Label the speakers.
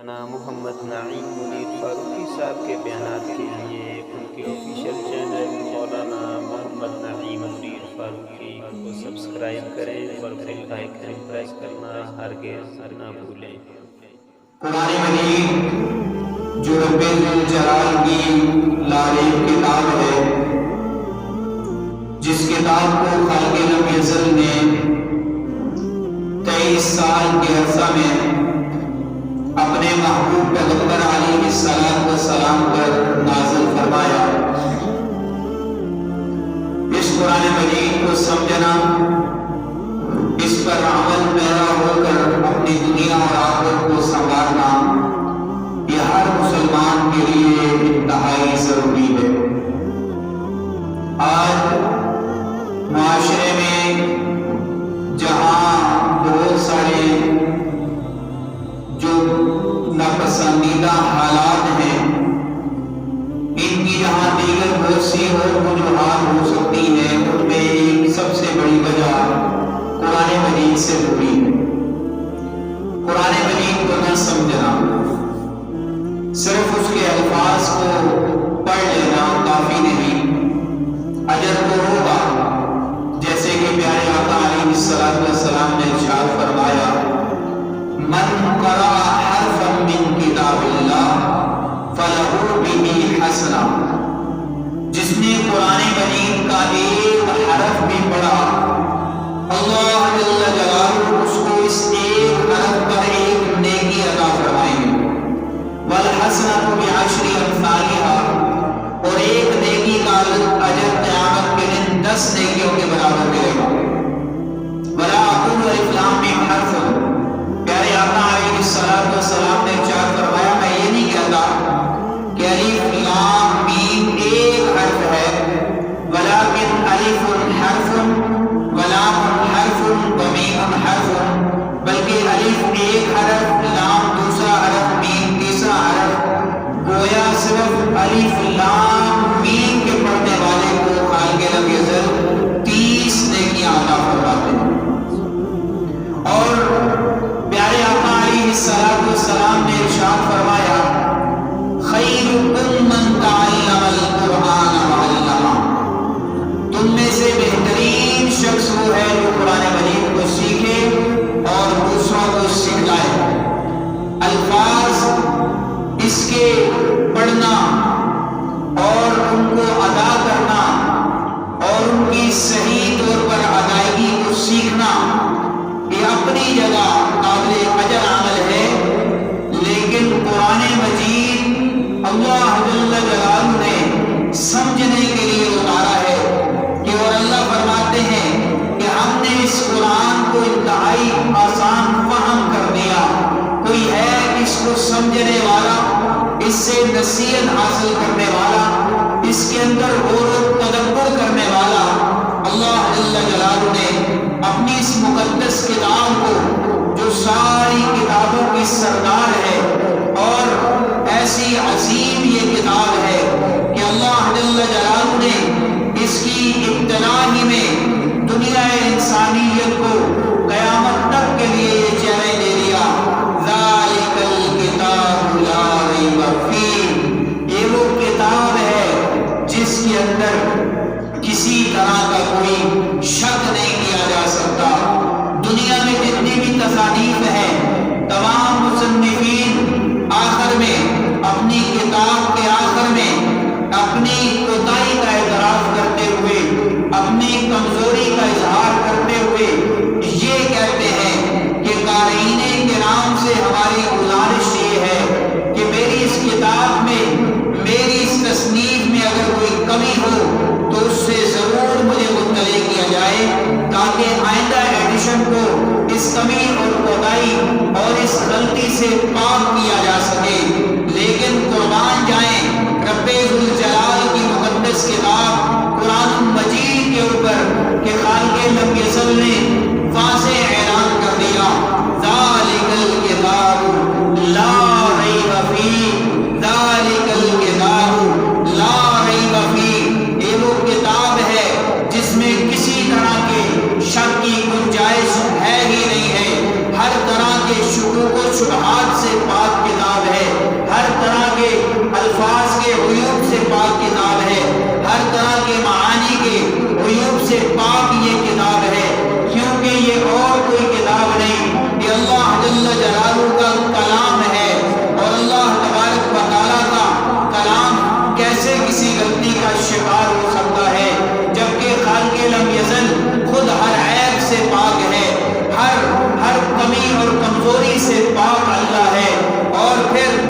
Speaker 1: مولانا محمد نعیم منیر فاروقی صاحب کے بیانات کے لیے ان کے آفیشیل چینل مولانا محمد نعیم منیر فاروقی کو سبسکرائب کریں اور بیل آئیکن پریس کرنا ہرگز نہ بھولیں۔
Speaker 2: قرآن مجید جو رب ذوالجلال کی لاریب کتاب ہے، جس کتاب کو خالق لم یزل نے 23 سال کے عرصہ میں اپنے محبوب پیغمبر علیہ السلام پر نازل فرمایا، اس قرآن مجید کو سمجھنا، اس پر عمل پیرا ہو کر اپنی دنیا اور آخرت کو سنوارنا، یہ ہر مسلمان کے لیے انتہائی ضروری ہے۔ آج معاشرے میں جہاں بہت سارے جو ناپسندیدہ حالات ہیں، ان کی جہاں دیگر بہت سی اور وجوہات ہو سکتی ہیں، ان میں ایک سب سے بڑی وجہ قرآن مجید سے جڑی ہے۔ قرآن مجید کو نہ سمجھنا، صرف اس کے الفاظ کو پڑھ لینا کافی نہیں، اجر تو ہوگا، جیسے کہ پیارے آقا علیہ السلام نے ارشاد فرمایا، من قرأ حرفا من کتاب اللہ فلہ بہ حسنہ، جس نے قرآن مجید کا ایک حرف بھی پڑھا، اللہ جل جلالہ اس کو اس ایک حرف پر ایک نیکی عطا فرمائیں گے، والحسنۃ بعشر امثالھا، اور ایک نیکی کا اجر قیامت کے دن 10 نیکیوں کے برابر ملے گا۔ ولا اقول الف لام میم حرف، پیارے آقا علیہ السلام نے ارشاد فرمایا، میں یہ نہیں کہتا کہ الف لام میم ایک حرف ہے، ولکن الف حرف ولام حرف ومیم حرف، بلکہ الف ایک حرف، لام دوسرا حرف، میم تیسرا حرف، گویا صرف الف لام میم کے پڑھنے والے کو خالق لم یزل 30 نیکیاں عطا فرماتے ہیں۔ اور پیارے آقا علیہ السلام نے ارشاد فرمایا، خیرکم من تعلم القرآن وعلمہ، تم میں سے بہترین شخص وہ ہے جو قرآن مجید کو سیکھے اور دوسروں کو سکھائے۔ الفاظ اس کے پڑھنا اور ان کو ادا کرنا اور ان کی صحیح طور پر ادائیگی کو سیکھنا، یہ اپنی جگہ قابل اجر عمل ہے، لیکن قرآن مجید اللہ جل جلالہ نے سمجھنے کے لیے اتارا ہے کہ، اور اللہ فرماتے ہیں کہ ہم نے اس قرآن کو انتہائی آسان فہم کر دیا، کوئی ہے اس کو سمجھنے والا، اس سے نصیحت حاصل کرنے والا، اس کے اندر غور و تدبر کرنے والا۔ اللہ جل جلالہ نے اپنی اس مقدس کتاب کو، جو ساری کتابوں کی سردار ہے اور ایسی عظیم یہ کتاب ہے کہ اللہ جل جلالہ نے اس کی ابتدا ہی میں دنیا انسانیت کو قیامت تک کے لیے یہ چیلنج دے دیا، ذالک الکتاب لا ریب فیہ، یہ وہ کتاب ہے جس کے اندر کسی طرح کا کوئی شک نہیں کیا جا سکتا۔ دنیا میں جتنی بھی تصانیف ہیں، تمام مصنفین آخر میں اپنی کتاب کے آخر میں اپنی کوتاہی کا اعتراف کرتے ہوئے، اپنی کمزوری کا اظہار کرتے ہوئے یہ کہتے ہیں کہ قارئین کرام سے ہماری گزارش یہ ہے کہ میری اس کتاب میں، میری اس تصنیف میں اگر کوئی کمی ہو تو اس سے ضرور مجھے مطلع کیا جائے، تاکہ آئندہ ایڈیشن کو اس کمی اور کوتاہی اور اس غلطی سے پاک کیا جا سکے۔ لیکن قربان جائیں رب ذوالجلال کی مقدس کتاب قرآن مجید کے اوپر کہ خالق لم یزل نے واضح اعلان کر دیا، ذالک الکتاب لا ریب فیہ، ذالک الکتاب لا ریب فیہ، یہ وہ کتاب ہے جس میں کسی طرح کے شک کی گنجائش ہے ہی نہیں ہے، ہر طرح کے شکوک و شبہات سے پاک کتاب ہر